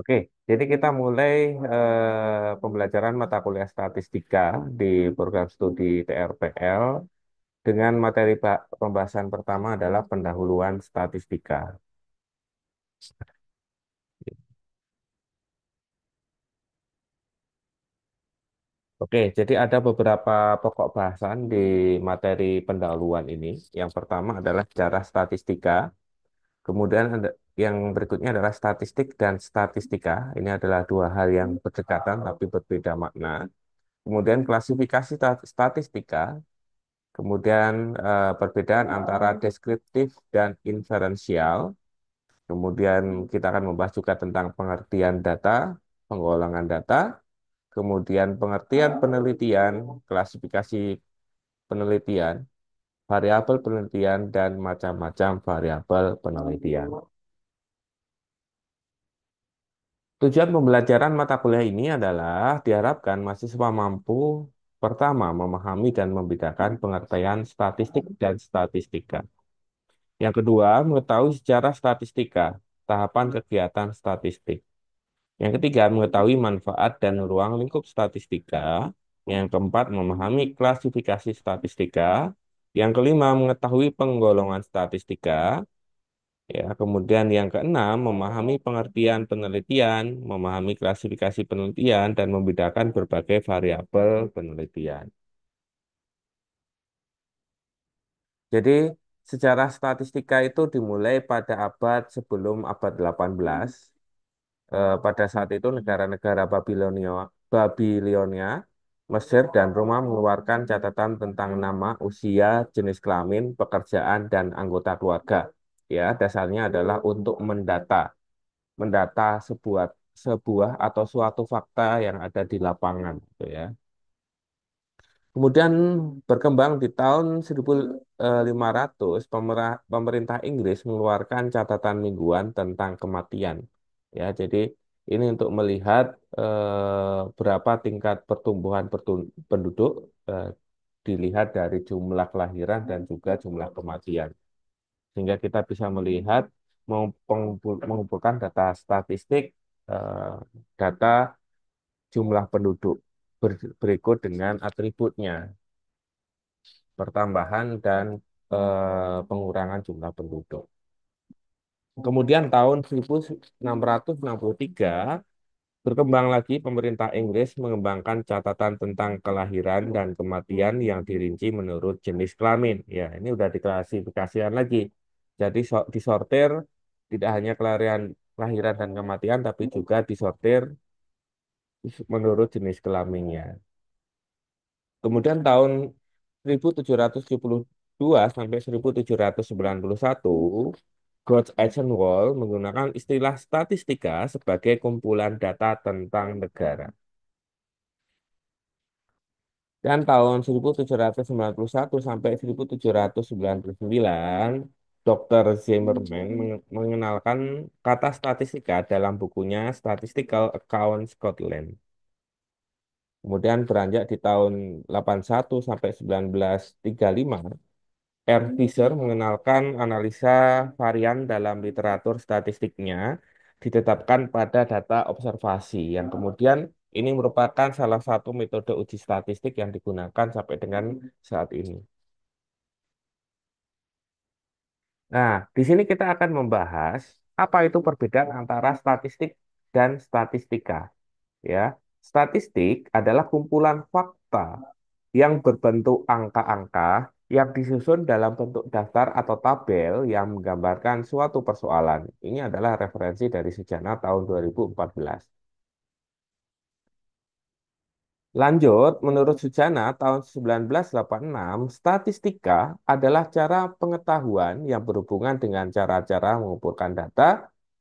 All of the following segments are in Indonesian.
Oke, jadi kita mulai pembelajaran mata kuliah statistika di program studi TRPL dengan materi pembahasan pertama adalah pendahuluan statistika. Oke, jadi ada beberapa pokok bahasan di materi pendahuluan ini. Yang pertama adalah sejarah statistika, kemudian yang berikutnya adalah statistik dan statistika. Ini adalah dua hal yang berdekatan tapi berbeda makna. Kemudian klasifikasi statistika. Kemudian perbedaan antara deskriptif dan inferensial. Kemudian kita akan membahas juga tentang pengertian data, penggolongan data, kemudian pengertian penelitian, klasifikasi penelitian, variabel penelitian, dan macam-macam variabel penelitian. Tujuan pembelajaran mata kuliah ini adalah diharapkan mahasiswa mampu pertama memahami dan membedakan pengertian statistik dan statistika. Yang kedua, mengetahui sejarah statistika, tahapan kegiatan statistik. Yang ketiga, mengetahui manfaat dan ruang lingkup statistika. Yang keempat, memahami klasifikasi statistika. Yang kelima, mengetahui penggolongan statistika. Ya, kemudian yang keenam, memahami pengertian penelitian, memahami klasifikasi penelitian, dan membedakan berbagai variabel penelitian. Jadi, sejarah statistika itu dimulai pada abad sebelum abad 18. Pada saat itu negara-negara Babilonia, Mesir, dan Roma mengeluarkan catatan tentang nama, usia, jenis kelamin, pekerjaan, dan anggota keluarga. Ya, dasarnya adalah untuk mendata sebuah sebuah atau suatu fakta yang ada di lapangan, gitu ya. Kemudian berkembang di tahun 1500, pemerintah Inggris mengeluarkan catatan mingguan tentang kematian. Ya, jadi ini untuk melihat berapa tingkat pertumbuhan penduduk eh, dilihat dari jumlah kelahiran dan juga jumlah kematian. Sehingga kita bisa melihat mengumpulkan data statistik, eh, data jumlah penduduk berikut dengan atributnya pertambahan dan pengurangan jumlah penduduk. Kemudian tahun 1663 berkembang lagi pemerintah Inggris mengembangkan catatan tentang kelahiran dan kematian yang dirinci menurut jenis kelamin. Ya, ini udah diklasifikasikan lagi. Jadi disortir tidak hanya kelahiran dan kematian, tapi juga disortir menurut jenis kelaminnya. Kemudian tahun 1772 sampai 1791, George Wall menggunakan istilah statistika sebagai kumpulan data tentang negara. Dan tahun 1791 sampai 1799, Dr. Zimmerman mengenalkan kata statistika dalam bukunya Statistical Account Scotland. Kemudian beranjak di tahun 81 sampai 1935, R. Fisher mengenalkan analisa varian dalam literatur statistiknya ditetapkan pada data observasi yang kemudian ini merupakan salah satu metode uji statistik yang digunakan sampai dengan saat ini. Nah, di sini kita akan membahas apa itu perbedaan antara statistik dan statistika. Ya, statistik adalah kumpulan fakta yang berbentuk angka-angka yang disusun dalam bentuk daftar atau tabel yang menggambarkan suatu persoalan. Ini adalah referensi dari Sejana tahun 2014. Lanjut, menurut Sujana tahun 1986, statistika adalah cara pengetahuan yang berhubungan dengan cara-cara mengumpulkan data,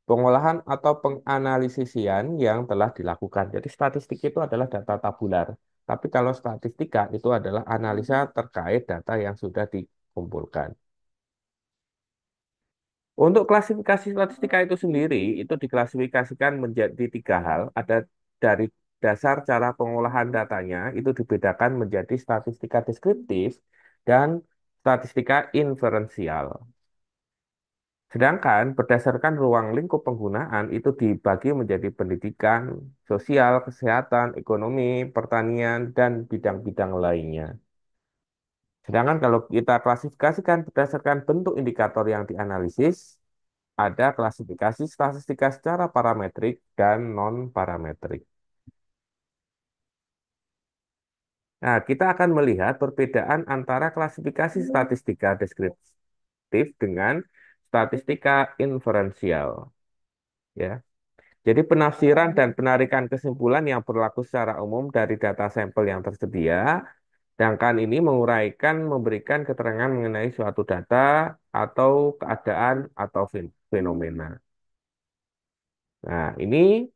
pengolahan atau penganalisisian yang telah dilakukan. Jadi statistik itu adalah data tabular. Tapi kalau statistika itu adalah analisa terkait data yang sudah dikumpulkan. Untuk klasifikasi statistika itu sendiri, itu diklasifikasikan menjadi tiga hal. Ada dari dasar cara pengolahan datanya, itu dibedakan menjadi statistika deskriptif dan statistika inferensial. Sedangkan berdasarkan ruang lingkup penggunaan itu dibagi menjadi pendidikan, sosial, kesehatan, ekonomi, pertanian, dan bidang-bidang lainnya. Sedangkan kalau kita klasifikasikan berdasarkan bentuk indikator yang dianalisis, ada klasifikasi statistika secara parametrik dan non-parametrik. Nah, kita akan melihat perbedaan antara klasifikasi statistika deskriptif dengan statistika inferensial. Ya. Jadi penafsiran dan penarikan kesimpulan yang berlaku secara umum dari data sampel yang tersedia, sedangkan ini menguraikan, memberikan keterangan mengenai suatu data atau keadaan atau fenomena. Nah, ini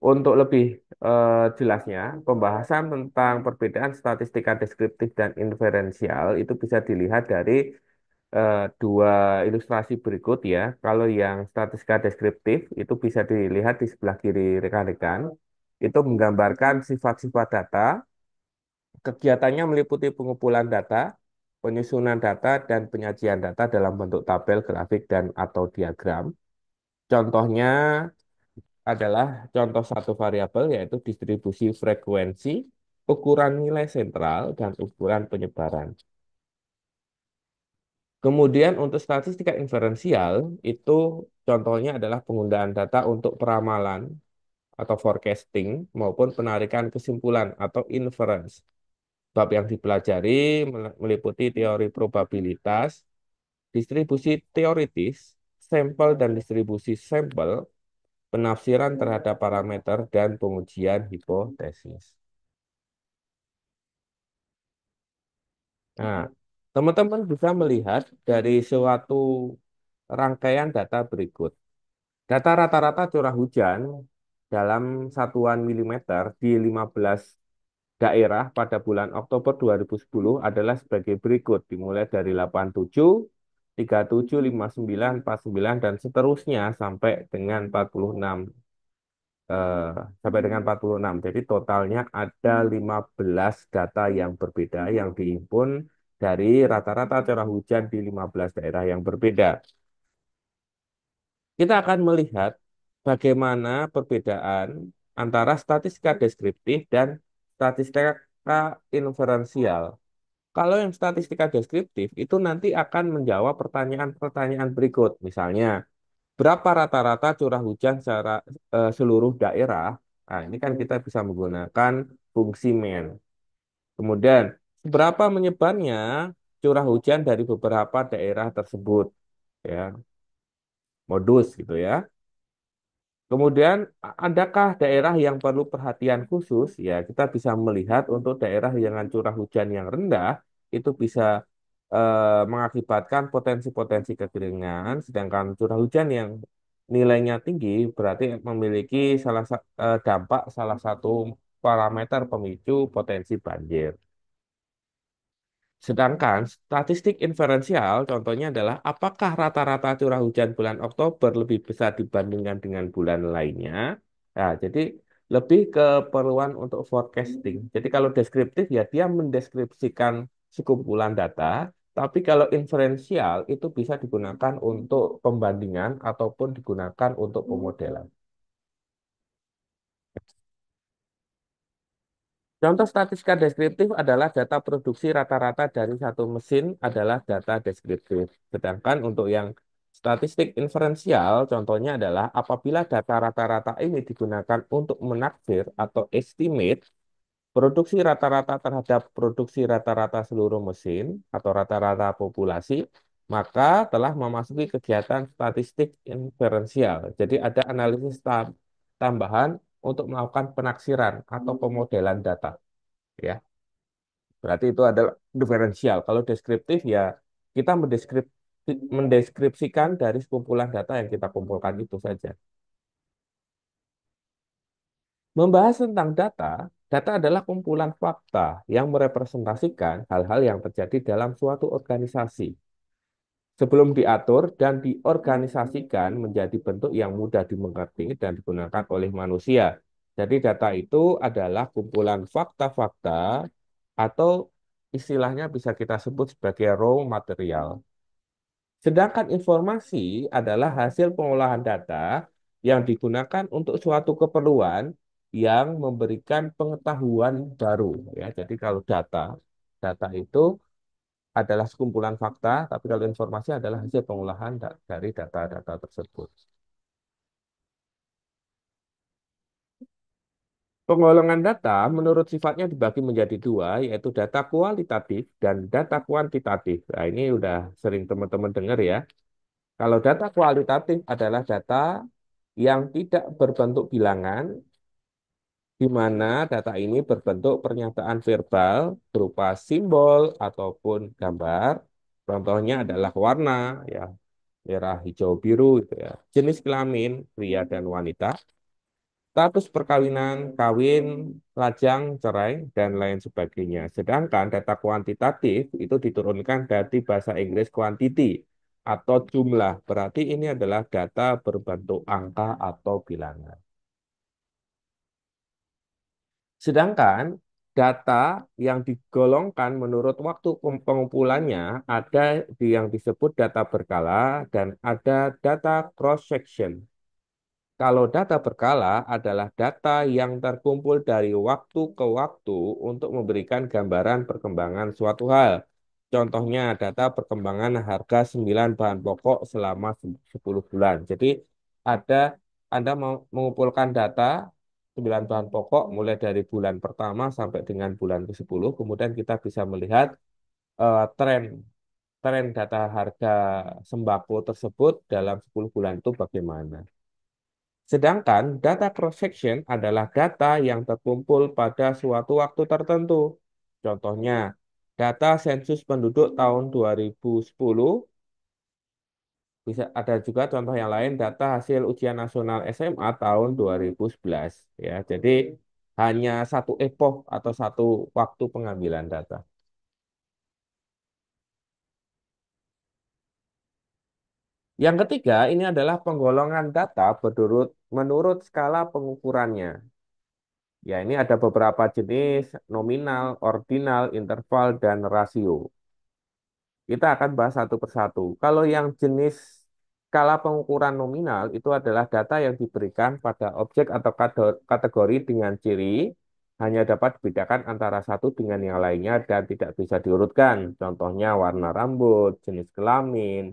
untuk lebih jelasnya, pembahasan tentang perbedaan statistika deskriptif dan inferensial itu bisa dilihat dari dua ilustrasi berikut ya. Kalau yang statistika deskriptif itu bisa dilihat di sebelah kiri rekan-rekan. Itu menggambarkan sifat-sifat data, kegiatannya meliputi pengumpulan data, penyusunan data, dan penyajian data dalam bentuk tabel, grafik, dan atau diagram. Contohnya adalah contoh satu variabel yaitu distribusi frekuensi, ukuran nilai sentral, dan ukuran penyebaran. Kemudian untuk statistika inferensial itu contohnya adalah penggunaan data untuk peramalan atau forecasting maupun penarikan kesimpulan atau inference. Bab yang dipelajari meliputi teori probabilitas, distribusi teoritis, sampel dan distribusi sampel, penafsiran terhadap parameter, dan pengujian hipotesis. Nah, teman-teman bisa melihat dari suatu rangkaian data berikut. Data rata-rata curah hujan dalam satuan milimeter di 15 daerah pada bulan Oktober 2010 adalah sebagai berikut, dimulai dari 87, 37, 59, 49, dan seterusnya eh, sampai dengan 46. Jadi totalnya ada 15 data yang berbeda yang dihimpun dari rata-rata curah hujan di 15 daerah yang berbeda. Kita akan melihat bagaimana perbedaan antara statistika deskriptif dan statistika inferensial. Kalau yang statistika deskriptif itu nanti akan menjawab pertanyaan-pertanyaan berikut. Misalnya, berapa rata-rata curah hujan secara seluruh daerah? Nah, ini kan kita bisa menggunakan fungsi MEN. Kemudian, seberapa menyebarnya curah hujan dari beberapa daerah tersebut? Ya, modus gitu ya. Kemudian, adakah daerah yang perlu perhatian khusus? Ya, kita bisa melihat untuk daerah dengan curah hujan yang rendah, itu bisa mengakibatkan potensi-potensi kekeringan, sedangkan curah hujan yang nilainya tinggi berarti memiliki dampak salah satu parameter pemicu potensi banjir. Sedangkan statistik inferensial contohnya adalah apakah rata-rata curah hujan bulan Oktober lebih besar dibandingkan dengan bulan lainnya. Nah, jadi lebih keperluan untuk forecasting. Jadi kalau deskriptif ya dia mendeskripsikan sekumpulan data, tapi kalau inferensial itu bisa digunakan untuk pembandingan ataupun digunakan untuk pemodelan. Contoh statistika deskriptif adalah data produksi rata-rata dari satu mesin adalah data deskriptif. Sedangkan untuk yang statistik inferensial, contohnya adalah apabila data rata-rata ini digunakan untuk menaksir atau estimate produksi rata-rata terhadap produksi rata-rata seluruh mesin atau rata-rata populasi, maka telah memasuki kegiatan statistik inferensial. Jadi ada analisis tambahan untuk melakukan penaksiran atau pemodelan data. Ya, berarti itu adalah diferensial. Kalau deskriptif ya kita mendeskripsikan dari sekumpulan data yang kita kumpulkan itu saja. Membahas tentang data, data adalah kumpulan fakta yang merepresentasikan hal-hal yang terjadi dalam suatu organisasi. Sebelum diatur dan diorganisasikan menjadi bentuk yang mudah dimengerti dan digunakan oleh manusia. Jadi data itu adalah kumpulan fakta-fakta atau istilahnya bisa kita sebut sebagai raw material. Sedangkan informasi adalah hasil pengolahan data yang digunakan untuk suatu keperluan yang memberikan pengetahuan baru. Ya, jadi kalau data itu adalah sekumpulan fakta, tapi kalau informasi adalah hasil pengolahan dari data-data tersebut. Penggolongan data menurut sifatnya dibagi menjadi dua, yaitu data kualitatif dan data kuantitatif. Nah, ini udah sering teman-teman dengar ya. Kalau data kualitatif adalah data yang tidak berbentuk bilangan, di mana data ini berbentuk pernyataan verbal berupa simbol ataupun gambar. Contohnya adalah warna, ya, merah, hijau, biru, gitu ya. Jenis kelamin, pria dan wanita. Status perkawinan, kawin, lajang, cerai, dan lain sebagainya. Sedangkan data kuantitatif itu diturunkan dari bahasa Inggris quantity atau jumlah. Berarti ini adalah data berbentuk angka atau bilangan. Sedangkan data yang digolongkan menurut waktu pengumpulannya ada yang disebut data berkala dan ada data cross-section. Kalau data berkala adalah data yang terkumpul dari waktu ke waktu untuk memberikan gambaran perkembangan suatu hal. Contohnya data perkembangan harga 9 bahan pokok selama 10 bulan. Jadi ada Anda mau mengumpulkan data 9 bahan pokok mulai dari bulan pertama sampai dengan bulan ke-10. Kemudian kita bisa melihat tren tren data harga sembako tersebut dalam 10 bulan itu bagaimana. Sedangkan data cross-section adalah data yang terkumpul pada suatu waktu tertentu. Contohnya, data sensus penduduk tahun 2010, bisa ada juga contoh yang lain, data hasil ujian nasional SMA tahun 2011. Ya, jadi hanya satu epoch atau satu waktu pengambilan data. Yang ketiga, ini adalah penggolongan data menurut skala pengukurannya. Ya, ini ada beberapa jenis nominal, ordinal, interval, dan rasio. Kita akan bahas satu persatu. Kalau yang jenis skala pengukuran nominal itu adalah data yang diberikan pada objek atau kategori dengan ciri hanya dapat dibedakan antara satu dengan yang lainnya dan tidak bisa diurutkan. Contohnya warna rambut, jenis kelamin,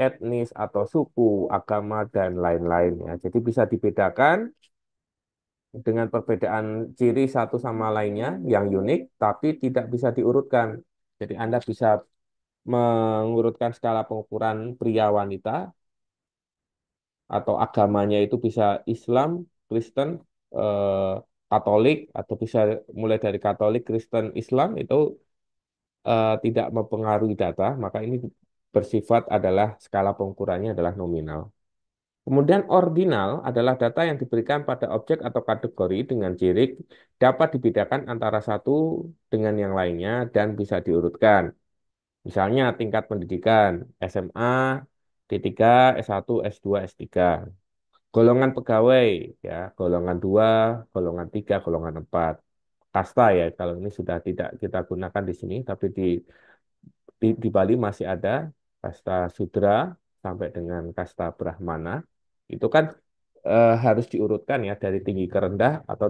etnis atau suku, agama, dan lain-lain ya. Jadi bisa dibedakan dengan perbedaan ciri satu sama lainnya yang unik, tapi tidak bisa diurutkan. Jadi Anda bisa mengurutkan skala pengukuran pria wanita atau agamanya itu bisa Islam, Kristen, eh, Katolik, atau bisa mulai dari Katolik, Kristen, Islam itu tidak mempengaruhi data, maka ini bersifat adalah skala pengukurannya adalah nominal. Kemudian ordinal adalah data yang diberikan pada objek atau kategori dengan ciri dapat dibedakan antara satu dengan yang lainnya dan bisa diurutkan. Misalnya tingkat pendidikan, SMA, D3, S1, S2, S3. Golongan pegawai, ya, golongan 2, golongan 3, golongan 4. Kasta ya, kalau ini sudah tidak kita gunakan di sini, tapi di Bali masih ada kasta Sudra sampai dengan kasta Brahmana. Itu kan harus diurutkan ya dari tinggi ke rendah atau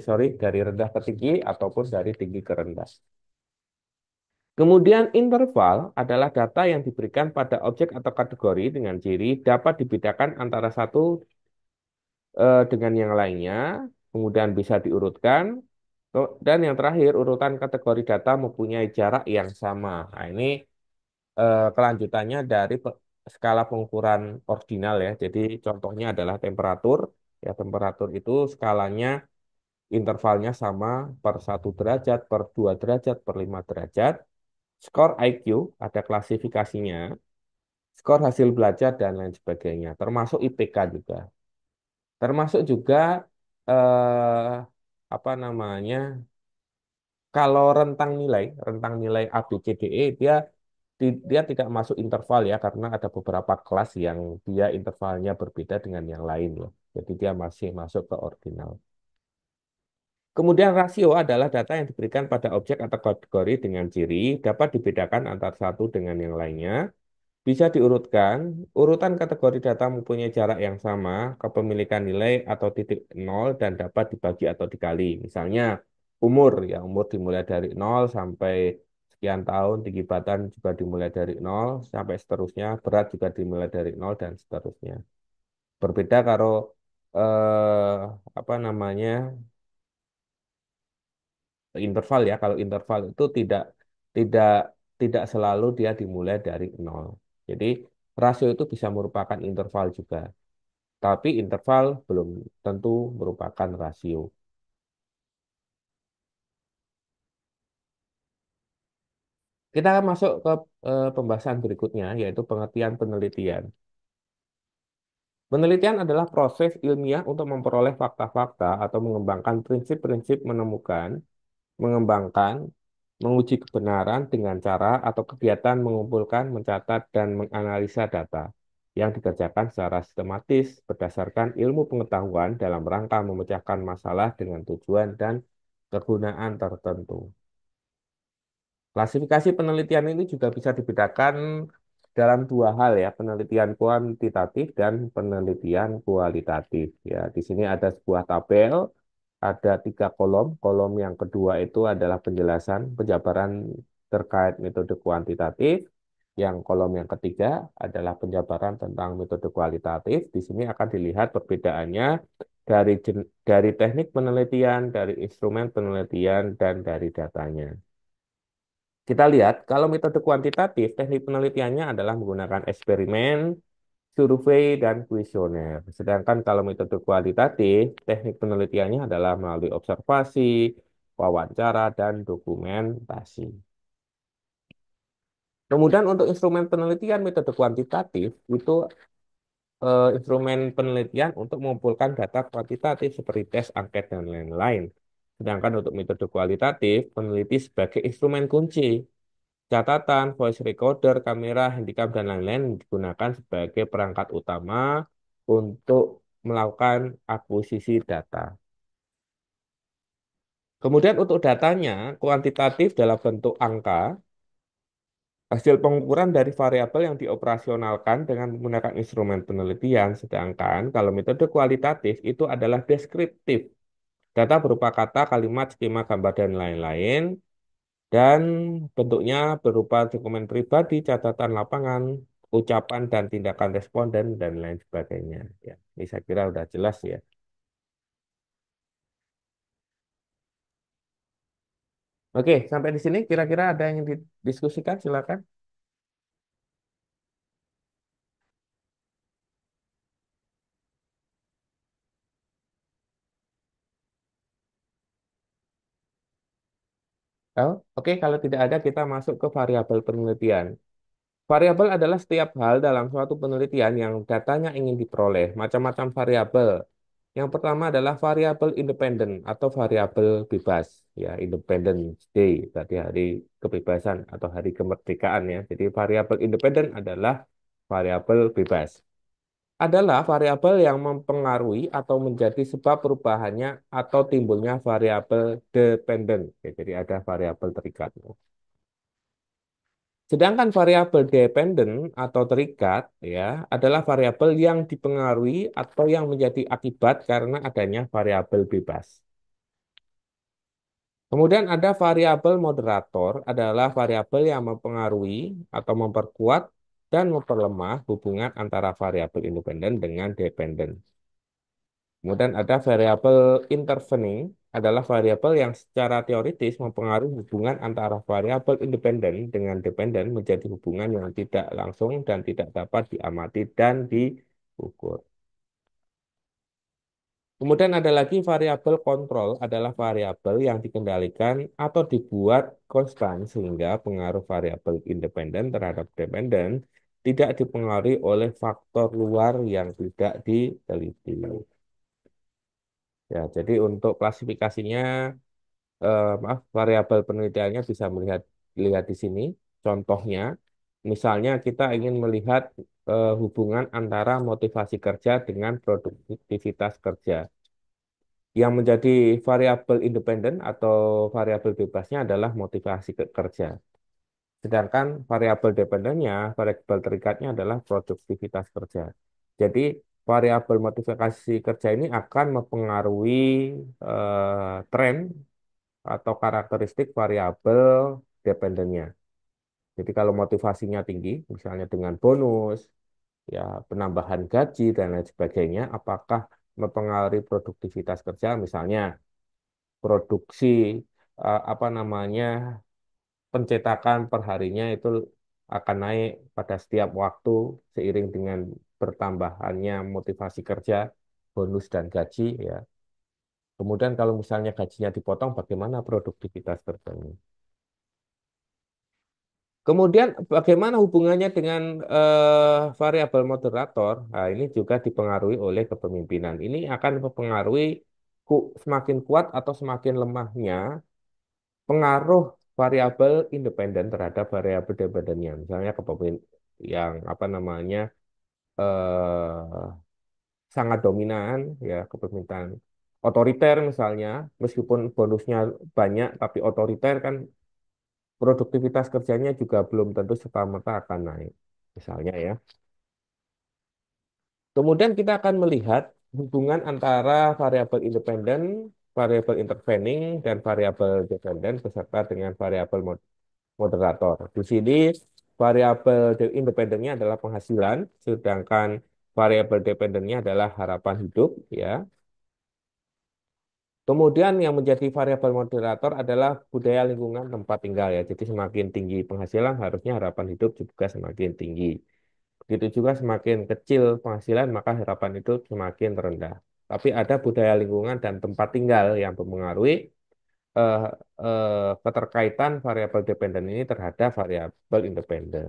sorry, dari rendah ke tinggi ataupun dari tinggi ke rendah. Kemudian interval adalah data yang diberikan pada objek atau kategori dengan ciri dapat dibedakan antara satu dengan yang lainnya, kemudian bisa diurutkan. Dan yang terakhir, urutan kategori data mempunyai jarak yang sama. Nah, ini kelanjutannya dari skala pengukuran ordinal ya. Jadi contohnya adalah temperatur. Ya, temperatur itu skalanya intervalnya sama per 1 derajat, per 2 derajat, per 5 derajat. Skor IQ ada klasifikasinya, skor hasil belajar dan lain sebagainya, termasuk IPK juga. Termasuk juga eh, apa namanya? Kalau rentang nilai A, B, C, D, E dia tidak masuk interval ya karena ada beberapa kelas yang dia intervalnya berbeda dengan yang lain loh. Jadi dia masih masuk ke ordinal. Kemudian rasio adalah data yang diberikan pada objek atau kategori dengan ciri dapat dibedakan antara satu dengan yang lainnya Bisa diurutkan, urutan kategori data mempunyai jarak yang sama, kepemilikan nilai atau titik nol dan dapat dibagi atau dikali. Misalnya umur, ya umur dimulai dari nol sampai sekian tahun, tinggi badan juga dimulai dari nol sampai seterusnya, berat juga dimulai dari nol dan seterusnya. Berbeda kalau eh, apa namanya interval ya, kalau interval itu tidak tidak selalu dia dimulai dari nol. Jadi rasio itu bisa merupakan interval juga. Tapi interval belum tentu merupakan rasio. Kita akan masuk ke pembahasan berikutnya, yaitu pengertian penelitian. Penelitian adalah proses ilmiah untuk memperoleh fakta-fakta atau mengembangkan prinsip-prinsip menemukan, mengembangkan, menguji kebenaran dengan cara atau kegiatan mengumpulkan, mencatat, dan menganalisa data yang dikerjakan secara sistematis berdasarkan ilmu pengetahuan dalam rangka memecahkan masalah dengan tujuan dan kegunaan tertentu. Klasifikasi penelitian ini juga bisa dibedakan dalam dua hal ya, penelitian kuantitatif dan penelitian kualitatif. Ya, di sini ada sebuah tabel, ada tiga kolom. Kolom yang kedua itu adalah penjelasan, penjabaran terkait metode kuantitatif. Yang kolom yang ketiga adalah penjabaran tentang metode kualitatif. Di sini akan dilihat perbedaannya dari teknik penelitian, dari instrumen penelitian, dan dari datanya. Kita lihat, kalau metode kuantitatif, teknik penelitiannya adalah menggunakan eksperimen, survei, dan kuesioner. Sedangkan kalau metode kualitatif, teknik penelitiannya adalah melalui observasi, wawancara, dan dokumentasi. Kemudian untuk instrumen penelitian metode kuantitatif, itu instrumen penelitian untuk mengumpulkan data kuantitatif seperti tes, angket, dan lain-lain. Sedangkan untuk metode kualitatif, peneliti sebagai instrumen kunci catatan, voice recorder, kamera, handycam, dan lain-lain digunakan sebagai perangkat utama untuk melakukan akuisisi data. Kemudian untuk datanya, kuantitatif dalam bentuk angka, hasil pengukuran dari variabel yang dioperasionalkan dengan menggunakan instrumen penelitian, sedangkan kalau metode kualitatif itu adalah deskriptif. Data berupa kata, kalimat, skema, gambar, dan lain-lain dan bentuknya berupa dokumen pribadi, catatan lapangan, ucapan dan tindakan responden dan lain sebagainya. Ya, ini saya kira udah jelas ya. Oke, sampai di sini kira-kira ada yang didiskusikan, silakan. Oh, oke, kalau tidak ada kita masuk ke variabel penelitian. Variabel adalah setiap hal dalam suatu penelitian yang datanya ingin diperoleh, macam-macam variabel. Yang pertama adalah variabel independen atau variabel bebas, ya Independence Day, berarti hari kebebasan atau hari kemerdekaan ya. Jadi variabel independen adalah variabel bebas. Adalah variabel yang mempengaruhi atau menjadi sebab perubahannya atau timbulnya variabel dependen. Ya, jadi ada variabel terikat. Sedangkan variabel dependen atau terikat ya adalah variabel yang dipengaruhi atau yang menjadi akibat karena adanya variabel bebas. Kemudian ada variabel moderator adalah variabel yang mempengaruhi atau memperkuat dan memperlemah hubungan antara variabel independen dengan dependen. Kemudian ada variabel intervening adalah variabel yang secara teoritis mempengaruhi hubungan antara variabel independen dengan dependen menjadi hubungan yang tidak langsung dan tidak dapat diamati dan diukur. Kemudian ada lagi variabel kontrol adalah variabel yang dikendalikan atau dibuat konstan sehingga pengaruh variabel independen terhadap dependen tidak dipengaruhi oleh faktor luar yang tidak diteliti. Ya, jadi untuk klasifikasinya, maaf, variabel penelitiannya bisa lihat di sini. Contohnya, misalnya kita ingin melihat hubungan antara motivasi kerja dengan produktivitas kerja. Yang menjadi variabel independen atau variabel bebasnya adalah motivasi kerja. Sedangkan variabel dependennya, variabel terikatnya adalah produktivitas kerja. Jadi variabel motivasi kerja ini akan mempengaruhi tren atau karakteristik variabel dependennya. Jadi kalau motivasinya tinggi, misalnya dengan bonus, ya penambahan gaji dan lain sebagainya, apakah mempengaruhi produktivitas kerja, misalnya produksi apa namanya pencetakan perharinya itu akan naik pada setiap waktu seiring dengan bertambahannya motivasi kerja, bonus dan gaji ya. Kemudian kalau misalnya gajinya dipotong, bagaimana produktivitas kerjanya? Kemudian bagaimana hubungannya dengan variabel moderator? Nah, ini juga dipengaruhi oleh kepemimpinan. Ini akan mempengaruhi semakin kuat atau semakin lemahnya pengaruh variabel independen terhadap variabel dependennya. Misalnya yang apa namanya eh, sangat dominan, ya kepemimpinan otoriter misalnya, meskipun bonusnya banyak tapi otoriter kan produktivitas kerjanya juga belum tentu serta-merta akan naik. Misalnya ya. Kemudian kita akan melihat hubungan antara variabel independen, variabel intervening, dan variabel dependen beserta dengan variabel moderator. Di sini variabel independennya adalah penghasilan, sedangkan variabel dependennya adalah harapan hidup, ya. Kemudian yang menjadi variabel moderator adalah budaya lingkungan tempat tinggal ya. Jadi semakin tinggi penghasilan harusnya harapan hidup juga semakin tinggi. Begitu juga semakin kecil penghasilan maka harapan hidup semakin rendah. Tapi ada budaya lingkungan dan tempat tinggal yang mempengaruhi eh, keterkaitan variabel dependen ini terhadap variabel independen.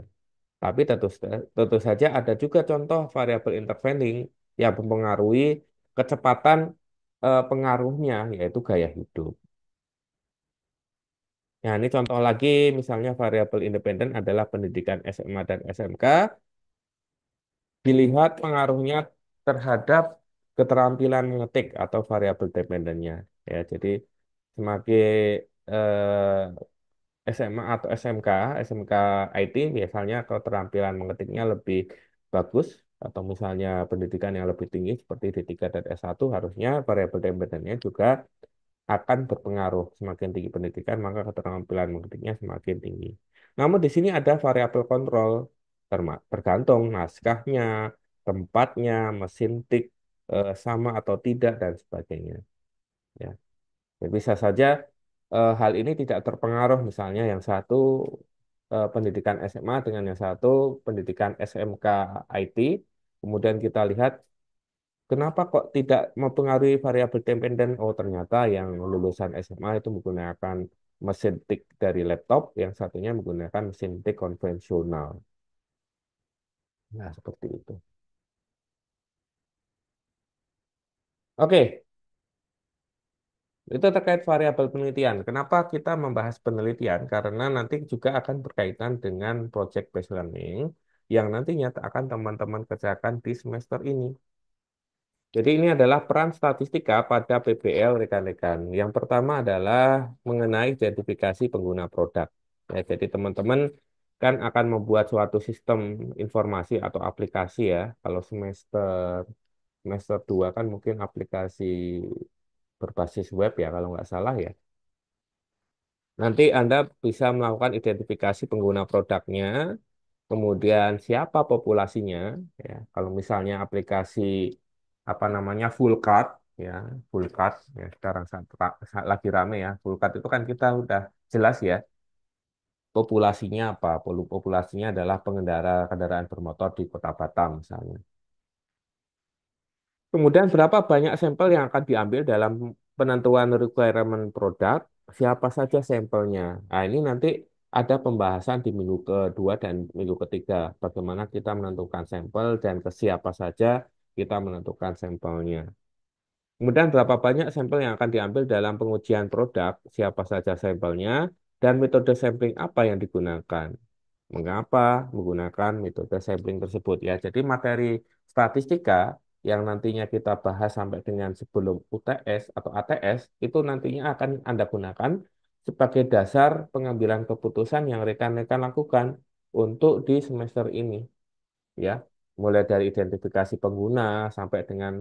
Tapi tentu saja ada juga contoh variabel intervening yang mempengaruhi kecepatan pengaruhnya, yaitu gaya hidup. Nah, ini contoh lagi, misalnya variabel independen adalah pendidikan SMA dan SMK, dilihat pengaruhnya terhadap keterampilan mengetik atau variabel dependennya. Ya, jadi semakin SMA atau SMK IT biasanya keterampilan mengetiknya lebih bagus atau misalnya pendidikan yang lebih tinggi seperti D3 dan S1 harusnya variabel dependennya juga akan berpengaruh. Semakin tinggi pendidikan maka keterampilan mengetiknya semakin tinggi. Namun di sini ada variabel kontrol tergantung naskahnya, tempatnya, mesin tik sama atau tidak dan sebagainya. Ya. Ya, bisa saja hal ini tidak terpengaruh, misalnya yang satu pendidikan SMA dengan yang satu pendidikan SMK IT. Kemudian kita lihat kenapa kok tidak mempengaruhi variabel dependen. Oh, ternyata yang lulusan SMA itu menggunakan mesin tik dari laptop, yang satunya menggunakan mesin tik konvensional. Nah, seperti itu. Oke, itu terkait variabel penelitian. Kenapa kita membahas penelitian? Karena nanti juga akan berkaitan dengan project based learning yang nantinya akan teman-teman kerjakan di semester ini. Jadi ini adalah peran statistika pada PBL rekan-rekan. Yang pertama adalah mengenai identifikasi pengguna produk. Ya, jadi teman-teman kan akan membuat suatu sistem informasi atau aplikasi ya. Kalau semester 2 kan mungkin aplikasi berbasis web ya kalau nggak salah ya. Nanti Anda bisa melakukan identifikasi pengguna produknya, kemudian siapa populasinya, ya. Kalau misalnya aplikasi apa namanya full card, ya full card, ya sekarang lagi rame ya full card itu kan kita udah jelas ya populasinya apa. Populasinya adalah pengendara kendaraan bermotor di Kota Batam misalnya. Kemudian berapa banyak sampel yang akan diambil dalam penentuan requirement produk, siapa saja sampelnya. Nah, ini nanti ada pembahasan di minggu kedua dan minggu ketiga. Bagaimana kita menentukan sampel dan ke siapa saja kita menentukan sampelnya. Kemudian berapa banyak sampel yang akan diambil dalam pengujian produk, siapa saja sampelnya, dan metode sampling apa yang digunakan. Mengapa menggunakan metode sampling tersebut ya. Jadi materi statistika yang nantinya kita bahas sampai dengan sebelum UTS atau ATS itu nantinya akan Anda gunakan sebagai dasar pengambilan keputusan yang rekan-rekan lakukan untuk di semester ini, ya. Mulai dari identifikasi pengguna sampai dengan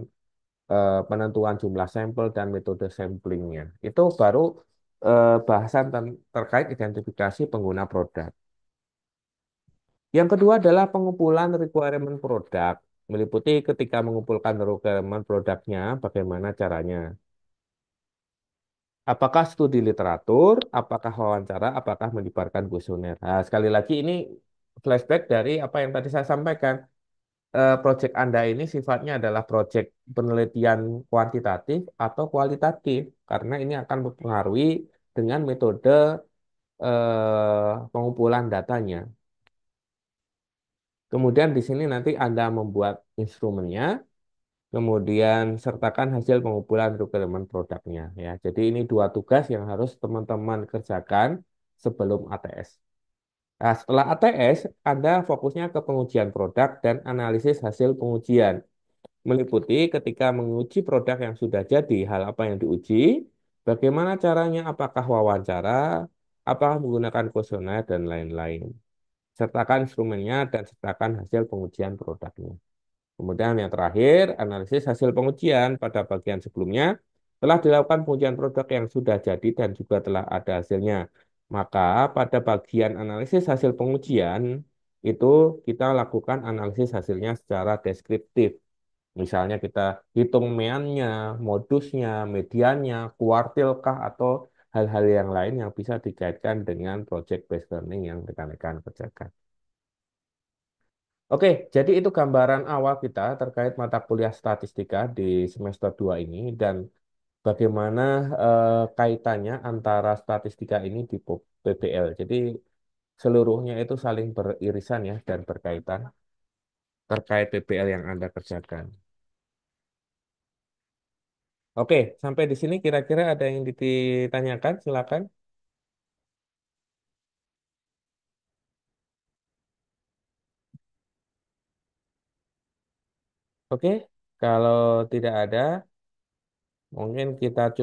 penentuan jumlah sampel dan metode samplingnya. Itu baru bahasan terkait identifikasi pengguna produk. Yang kedua adalah pengumpulan requirement produk, meliputi ketika mengumpulkan requirement produknya, bagaimana caranya. Apakah studi literatur, apakah wawancara, apakah menyebarkan kuesioner. Nah, sekali lagi ini flashback dari apa yang tadi saya sampaikan. Proyek Anda ini sifatnya adalah proyek penelitian kuantitatif atau kualitatif, karena ini akan mempengaruhi dengan metode pengumpulan datanya. Kemudian di sini nanti Anda membuat instrumennya, kemudian sertakan hasil pengumpulan requirement produknya ya. Jadi ini dua tugas yang harus teman-teman kerjakan sebelum ATS. Nah, setelah ATS, Anda fokusnya ke pengujian produk dan analisis hasil pengujian. Meliputi ketika menguji produk yang sudah jadi, hal apa yang diuji, bagaimana caranya, apakah wawancara, apakah menggunakan kuesioner, dan lain-lain. Sertakan instrumennya dan sertakan hasil pengujian produknya. Kemudian yang terakhir, analisis hasil pengujian pada bagian sebelumnya telah dilakukan pengujian produk yang sudah jadi dan juga telah ada hasilnya. Maka pada bagian analisis hasil pengujian itu kita lakukan analisis hasilnya secara deskriptif. Misalnya kita hitung meannya, modusnya, mediannya, kuartilkah, atau hal-hal yang lain yang bisa dikaitkan dengan project based learning yang rekan-rekan kerjakan. Oke, jadi itu gambaran awal kita terkait mata kuliah statistika di semester 2 ini dan bagaimana kaitannya antara statistika ini di PBL. Jadi seluruhnya itu saling beririsan ya dan berkaitan terkait PBL yang Anda kerjakan. Oke, sampai di sini kira-kira ada yang ditanyakan, silakan. Oke, kalau tidak ada, mungkin kita coba